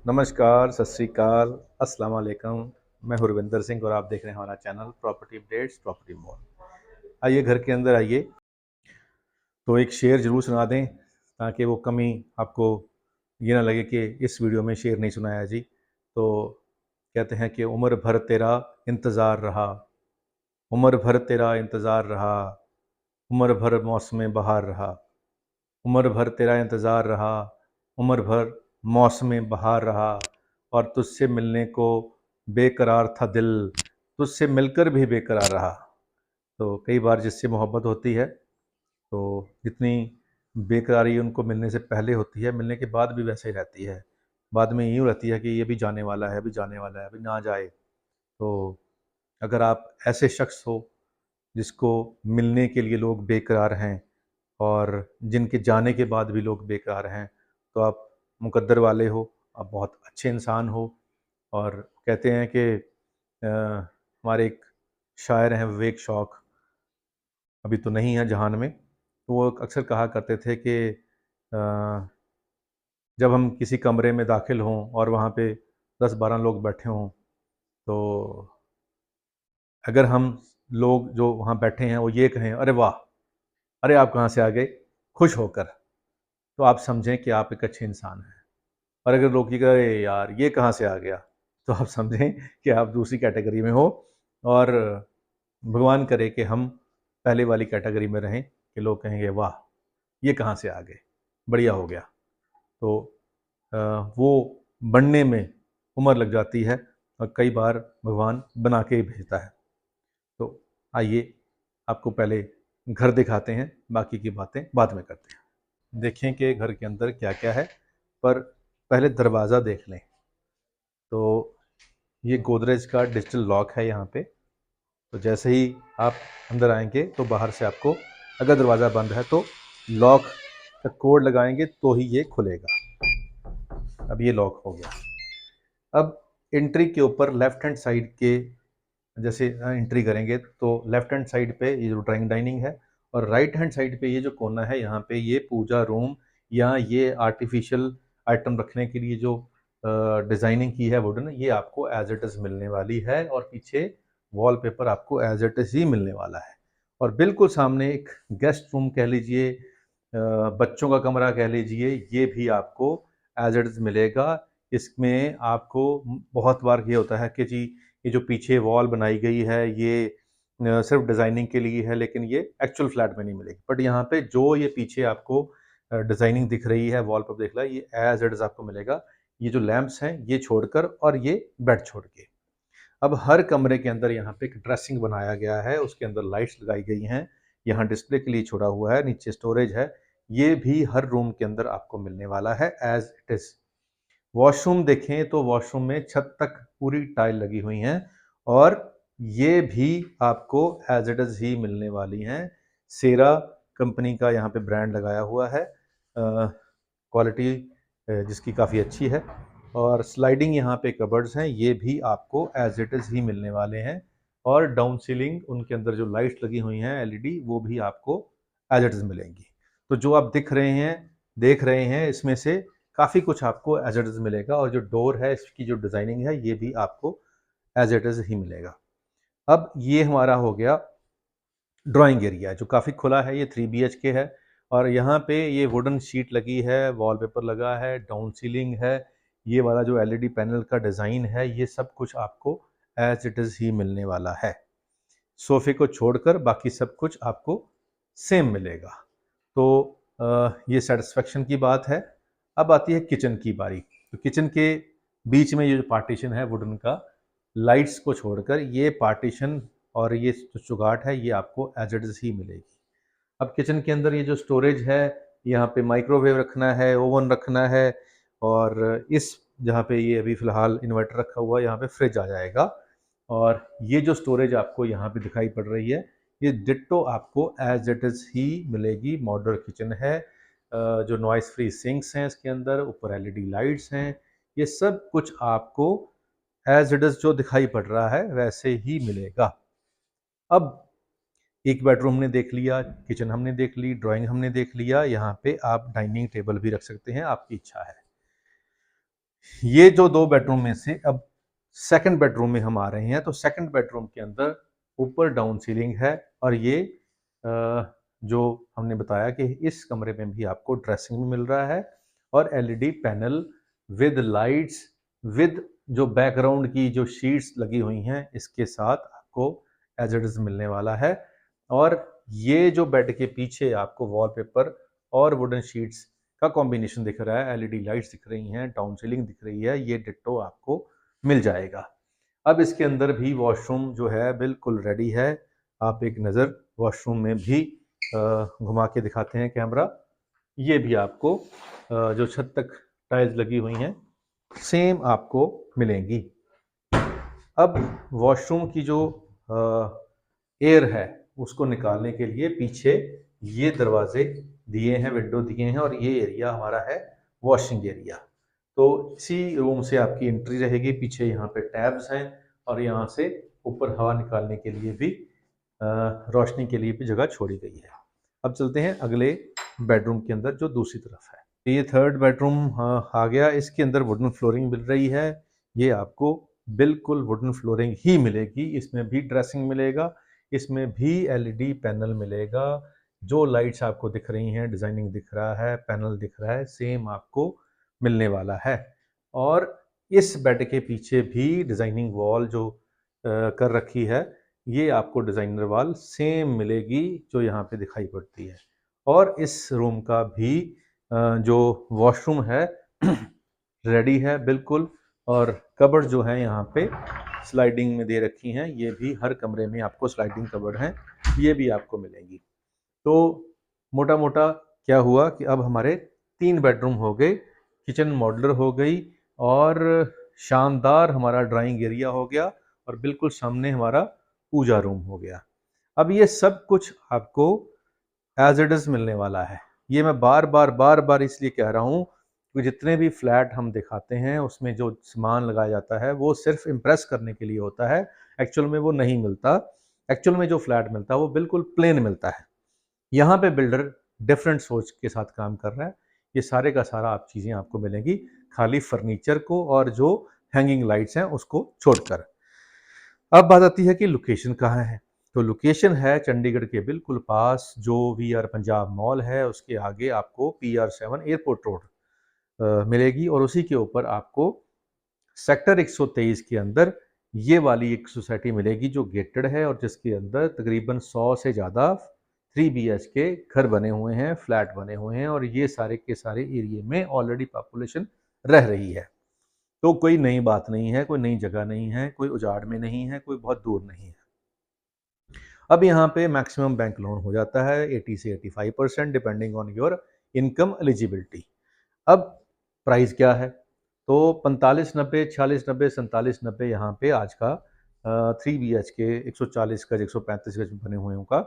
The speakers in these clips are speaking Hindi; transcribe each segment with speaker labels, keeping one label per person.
Speaker 1: नमस्कार, सत श्री अकाल, अस्सलाम वालेकुम। मैं हुरविंदर सिंह और आप देख रहे हैं हमारा channel property updates property mall. आइए घर के अंदर आइए, तो एक शेर ज़रूर सुना दें ताकि वो कमी आपको ये ना लगे कि इस वीडियो में शेर नहीं सुनाया जी। तो कहते हैं कि उम्र भर तेरा इंतज़ार रहा, उम्र भर तेरा इंतज़ार रहा, उम्र भर मौसम बहार रहा, उम्र भर तेरा इंतज़ार रहा, उम्र भर मौसम बहार रहा, और तुझसे मिलने को बेकरार था दिल, तुझसे मिलकर भी बेकरार रहा। तो कई बार जिससे मोहब्बत होती है तो जितनी बेकरारी उनको मिलने से पहले होती है, मिलने के बाद भी वैसे ही रहती है। बाद में यूँ रहती है कि ये भी जाने वाला है, अभी जाने वाला है, अभी ना जाए। तो अगर आप ऐसे शख्स हो जिसको मिलने के लिए लोग बेकरार हैं और जिनके जाने के बाद भी लोग बेकरार हैं, तो आप मुकद्दर वाले हो, आप बहुत अच्छे इंसान हो। और कहते हैं कि हमारे एक शायर हैं विवेक शौक, अभी तो नहीं है जहान में, तो वो अक्सर कहा करते थे कि जब हम किसी कमरे में दाखिल हों और वहाँ पे 10-12 लोग बैठे हों, तो अगर हम लोग जो वहाँ बैठे हैं वो ये कहें, अरे वाह, अरे आप कहाँ से आ गए, खुश होकर, तो आप समझें कि आप एक अच्छे इंसान हैं। और अगर लोग ये कहें, अरे यार ये कहाँ से आ गया, तो आप समझें कि आप दूसरी कैटेगरी में हो। और भगवान करे कि हम पहले वाली कैटेगरी में रहें कि लोग कहेंगे वाह, ये कहाँ से आ गए, बढ़िया हो गया। तो वो बनने में उम्र लग जाती है और कई बार भगवान बना के ही भेजता है। तो आइए आपको पहले घर दिखाते हैं, बाकी की बातें बाद में करते हैं। देखें कि घर के अंदर क्या क्या है, पर पहले दरवाज़ा देख लें। तो ये गोदरेज का डिजिटल लॉक है यहाँ पे। तो जैसे ही आप अंदर आएंगे तो बाहर से आपको, अगर दरवाज़ा बंद है तो लॉक का कोड लगाएंगे तो ही ये खुलेगा। अब ये लॉक हो गया। अब एंट्री के ऊपर लेफ्ट हैंड साइड के, जैसे एंट्री करेंगे तो लेफ्ट हैंड साइड पे ये जो ड्राइंग डाइनिंग है, और राइट हैंड साइड पे ये जो कोना है, यहाँ पे ये पूजा रूम, या ये आर्टिफिशियल आइटम रखने के लिए जो डिज़ाइनिंग की है वुडन, ये आपको एज इट इज़ मिलने वाली है। और पीछे वॉलपेपर आपको एज इट इज़ ही मिलने वाला है। और बिल्कुल सामने एक गेस्ट रूम कह लीजिए, बच्चों का कमरा कह लीजिए, ये भी आपको एज इट इज़ मिलेगा। इसमें आपको बहुत बार ये होता है कि जी ये जो पीछे वॉल बनाई गई है ये सिर्फ डिज़ाइनिंग के लिए है, लेकिन ये एक्चुअल फ्लैट में नहीं मिलेगी। बट यहाँ पे जो ये पीछे आपको डिज़ाइनिंग दिख रही है, वॉल पर दिख रहा है, ये एज इट इज़ आपको मिलेगा। ये जो लैंप्स हैं ये छोड़कर, और ये बेड छोड़ के। अब हर कमरे के अंदर यहाँ पे एक ड्रेसिंग बनाया गया है, उसके अंदर लाइट्स लगाई गई हैं, यहाँ डिस्प्ले के लिए छोड़ा हुआ है, नीचे स्टोरेज है। ये भी हर रूम के अंदर आपको मिलने वाला है एज इट इज़। वॉशरूम देखें तो वॉशरूम में छत तक पूरी टाइल लगी हुई हैं, और ये भी आपको एज इट इज़ ही मिलने वाली हैं। सेरा कंपनी का यहाँ पे ब्रांड लगाया हुआ है, क्वालिटी जिसकी काफ़ी अच्छी है। और स्लाइडिंग यहाँ पे कबर्ड्स हैं, ये भी आपको एज इट इज़ ही मिलने वाले हैं। और डाउन सीलिंग उनके अंदर जो लाइट्स लगी हुई हैं एलईडी, वो भी आपको एज इट इज़ मिलेंगी। तो जो आप देख रहे हैं, इसमें से काफ़ी कुछ आपको एज इट इज़ मिलेगा। और जो डोर है इसकी जो डिज़ाइनिंग है ये भी आपको एज इट इज़ ही मिलेगा। अब ये हमारा हो गया ड्राइंग एरिया, जो काफ़ी खुला है, ये 3 BHK है। और यहाँ पे ये वुडन शीट लगी है, वॉलपेपर लगा है, डाउन सीलिंग है, ये वाला जो एलईडी पैनल का डिज़ाइन है, ये सब कुछ आपको एज इट इज़ ही मिलने वाला है। सोफ़े को छोड़कर बाकी सब कुछ आपको सेम मिलेगा। तो ये सेटिस्फेक्शन की बात है। अब आती है किचन की बारी। तो किचन के बीच में ये जो पार्टीशन है वुडन का, लाइट्स को छोड़कर ये पार्टीशन और ये जो चुगाट है, ये आपको एज इट इज़ ही मिलेगी। अब किचन के अंदर ये जो स्टोरेज है, यहाँ पे माइक्रोवेव रखना है, ओवन रखना है, और इस जहाँ पे ये अभी फ़िलहाल इन्वर्टर रखा हुआ है, यहाँ पे फ्रिज आ जाएगा। और ये जो स्टोरेज आपको यहाँ पे दिखाई पड़ रही है, ये डिट्टो आपको एज इट इज़ ही मिलेगी। मॉड्यूलर किचन है, जो नॉइस फ्री सिंक्स हैं इसके अंदर, ऊपर एलईडी लाइट्स हैं, ये सब कुछ आपको एज इट इज़ जो दिखाई पड़ रहा है वैसे ही मिलेगा। अब एक बेडरूम हमने देख लिया, किचन हमने देख ली, ड्राइंग हमने देख लिया, यहाँ पे आप डाइनिंग टेबल भी रख सकते हैं, आपकी इच्छा है। ये जो 2 बेडरूम में से अब सेकंड बेडरूम में हम आ रहे हैं, तो सेकंड बेडरूम के अंदर ऊपर डाउन सीलिंग है और ये जो हमने बताया कि इस कमरे में भी आपको ड्रेसिंग भी मिल रहा है और LED panel with lights, with जो बैकग्राउंड की जो शीट्स लगी हुई हैं, इसके साथ आपको एज इट इज़ मिलने वाला है। और ये जो बेड के पीछे आपको वॉलपेपर और वुडन शीट्स का कॉम्बिनेशन दिख रहा है, एलईडी लाइट्स दिख रही हैं, डाउन सीलिंग दिख रही है, ये डिट्टो आपको मिल जाएगा। अब इसके अंदर भी वॉशरूम जो है बिल्कुल रेडी है। आप एक नज़र वॉशरूम में भी घुमा के दिखाते हैं कैमरा। ये भी आपको जो छत तक टाइल्स लगी हुई हैं सेम आपको मिलेंगी। अब वॉशरूम की जो एयर है उसको निकालने के लिए पीछे ये दरवाजे दिए हैं, विंडो दिए हैं और ये एरिया हमारा है वॉशिंग एरिया। तो इसी रूम से आपकी एंट्री रहेगी। पीछे यहाँ पे टैब्स हैं और यहाँ से ऊपर हवा निकालने के लिए भी रोशनी के लिए भी जगह छोड़ी गई है। अब चलते हैं अगले बेडरूम के अंदर जो दूसरी तरफ है। ये थर्ड बेडरूम आ गया। इसके अंदर वुडन फ्लोरिंग मिल रही है। ये आपको बिल्कुल वुडन फ्लोरिंग ही मिलेगी। इसमें भी ड्रेसिंग मिलेगा, इसमें भी एलईडी पैनल मिलेगा। जो लाइट्स आपको दिख रही हैं, डिज़ाइनिंग दिख रहा है, पैनल दिख रहा है, सेम आपको मिलने वाला है। और इस बेड के पीछे भी डिज़ाइनिंग वॉल जो कर रखी है, ये आपको डिज़ाइनर वॉल सेम मिलेगी जो यहाँ पे दिखाई पड़ती है। और इस रूम का भी जो वॉशरूम है रेडी है बिल्कुल। और कबर्ड जो है यहाँ पे स्लाइडिंग में दे रखी हैं, ये भी हर कमरे में आपको स्लाइडिंग कबर्ड हैं, ये भी आपको मिलेंगी। तो मोटा मोटा क्या हुआ कि अब हमारे 3 बेडरूम हो गए, किचन मॉड्यूलर हो गई और शानदार हमारा ड्राइंग एरिया हो गया और बिल्कुल सामने हमारा पूजा रूम हो गया। अब ये सब कुछ आपको एज इट इज़ मिलने वाला है। ये मैं बार बार इसलिए कह रहा हूँ कि जितने भी फ्लैट हम दिखाते हैं उसमें जो सामान लगाया जाता है वो सिर्फ इम्प्रेस करने के लिए होता है, एक्चुअल में वो नहीं मिलता। एक्चुअल में जो फ्लैट मिलता है वो बिल्कुल प्लेन मिलता है। यहाँ पे बिल्डर डिफरेंट सोच के साथ काम कर रहा है। ये सारे का सारा आप चीज़ें आपको मिलेंगी, खाली फर्नीचर को और जो हैंगिंग लाइट्स हैं उसको छोड़कर। अब बात आती है कि लोकेशन कहाँ है। तो लोकेशन है चंडीगढ़ के बिल्कुल पास, जो वी आर पंजाब मॉल है उसके आगे आपको PR7 एयरपोर्ट रोड मिलेगी और उसी के ऊपर आपको सेक्टर 123 के अंदर ये वाली एक सोसाइटी मिलेगी जो गेटेड है और जिसके अंदर तकरीबन 100 से ज़्यादा 3 BH के घर बने हुए हैं, फ्लैट बने हुए हैं और ये सारे के सारे एरिए में ऑलरेडी पॉपुलेशन रह रही है। तो कोई नई बात नहीं है, कोई नई जगह नहीं है, कोई उजाड़ में नहीं है, कोई बहुत दूर नहीं है। अब यहाँ पे मैक्सिमम बैंक लोन हो जाता है 80 से 85% depending on your income eligibility. अब प्राइस क्या है? तो 45-90, 46-90, 47-90 यहाँ पे आज का 3 BH के 140 गज, 135 गज बने हुए का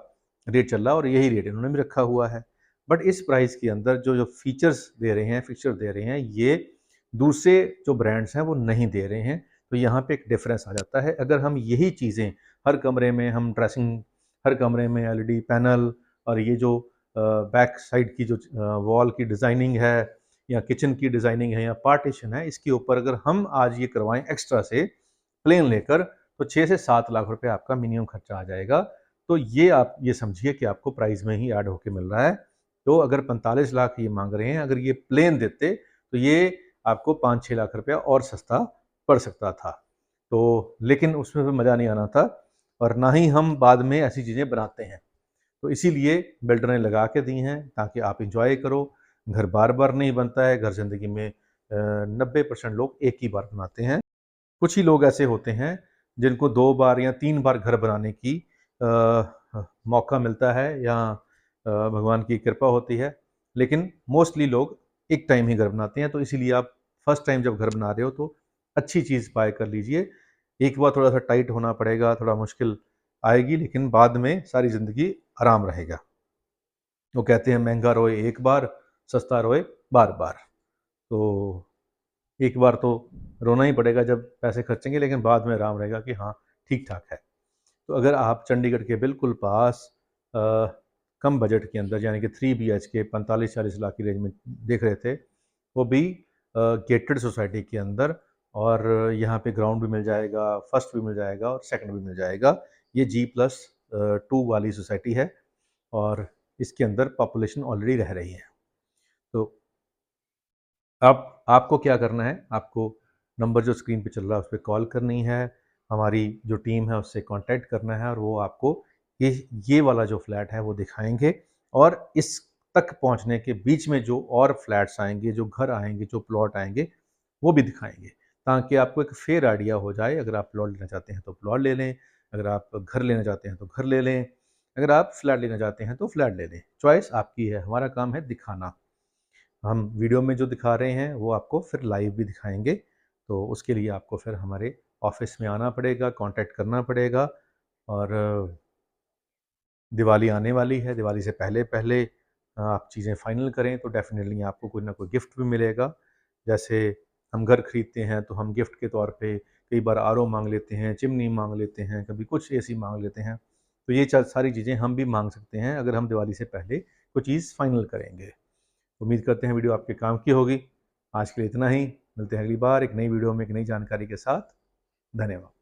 Speaker 1: रेट चल रहा है और यही रेट इन्होंने भी रखा हुआ है। बट इस प्राइस के अंदर जो जो फीचर्स दे रहे हैं, फिक्चर दे रहे हैं, ये दूसरे जो ब्रांड्स हैं वो नहीं दे रहे हैं। तो यहाँ पे एक डिफरेंस आ जाता है। अगर हम यही चीज़ें हर कमरे में हम ड्रेसिंग, हर कमरे में एलईडी पैनल और ये जो बैक साइड की जो वॉल की डिज़ाइनिंग है या किचन की डिज़ाइनिंग है या पार्टीशन है, इसके ऊपर अगर हम आज ये करवाएं एक्स्ट्रा से प्लेन लेकर, तो 6 से 7 लाख रुपए आपका मिनिमम खर्चा आ जाएगा। तो ये आप ये समझिए कि आपको प्राइस में ही ऐड होके मिल रहा है। तो अगर 45 लाख ये मांग रहे हैं, अगर ये प्लेन देते तो ये आपको 5-6 लाख रुपया और सस्ता पड़ सकता था। तो लेकिन उसमें भी मज़ा नहीं आना था और ना ही हम बाद में ऐसी चीज़ें बनाते हैं। तो इसीलिए बिल्डर ने लगा के दी हैं ताकि आप इंजॉय करो। घर बार बार नहीं बनता है, घर ज़िंदगी में 90% लोग एक ही बार बनाते हैं। कुछ ही लोग ऐसे होते हैं जिनको 2 बार या 3 बार घर बनाने की मौका मिलता है या भगवान की कृपा होती है। लेकिन मोस्टली लोग एक टाइम ही घर बनाते हैं। तो इसीलिए आप फर्स्ट टाइम जब घर बना रहे हो तो अच्छी चीज़ बाय कर लीजिए। एक बार थोड़ा सा टाइट होना पड़ेगा, थोड़ा मुश्किल आएगी, लेकिन बाद में सारी ज़िंदगी आराम रहेगा। वो कहते हैं महंगा रोए एक बार, सस्ता रोए बार बार। तो एक बार तो रोना ही पड़ेगा जब पैसे खर्चेंगे, लेकिन बाद में आराम रहेगा कि हाँ ठीक ठाक है। तो अगर आप चंडीगढ़ के बिल्कुल पास कम बजट के अंदर यानी कि 3 BH के 45-40 लाख की रेंज में देख रहे थे, वो भी गेटेड सोसाइटी के अंदर, और यहाँ पे ग्राउंड भी मिल जाएगा, फर्स्ट भी मिल जाएगा और सेकंड भी मिल जाएगा। ये G+2 वाली सोसाइटी है और इसके अंदर पॉपुलेशन ऑलरेडी रह रही है। तो आपको क्या करना है, आपको नंबर जो स्क्रीन पे चल रहा है उस पर कॉल करनी है, हमारी जो टीम है उससे कांटेक्ट करना है और वो आपको ये वाला जो फ्लैट है वो दिखाएंगे, और इस तक पहुंचने के बीच में जो और फ्लैट्स आएंगे, जो घर आएंगे, जो प्लॉट आएंगे, वो भी दिखाएंगे, ताकि आपको एक फेयर आइडिया हो जाए। अगर आप प्लॉट लेना चाहते हैं तो प्लॉट ले लें, अगर आप घर लेना चाहते हैं तो घर ले लें, अगर आप फ्लैट लेना चाहते हैं तो फ्लैट ले लें। चॉइस आपकी है, हमारा काम है दिखाना। हम वीडियो में जो दिखा रहे हैं वो आपको फिर लाइव भी दिखाएंगे, तो उसके लिए आपको फिर हमारे ऑफिस में आना पड़ेगा, कांटेक्ट करना पड़ेगा। और दिवाली आने वाली है, दिवाली से पहले पहले आप चीज़ें फाइनल करें तो डेफिनेटली आपको कोई ना कोई गिफ्ट भी मिलेगा। जैसे हम घर खरीदते हैं तो हम गिफ्ट के तौर पे कई बार आरओ मांग लेते हैं, चिमनी मांग लेते हैं, कभी कुछ एसी मांग लेते हैं। तो ये सारी चीज़ें हम भी मांग सकते हैं अगर हम दिवाली से पहले कोई चीज़ फाइनल करेंगे। उम्मीद करते हैं वीडियो आपके काम की होगी। आज के लिए इतना ही, मिलते हैं अगली बार एक नई वीडियो में एक नई जानकारी के साथ। धन्यवाद।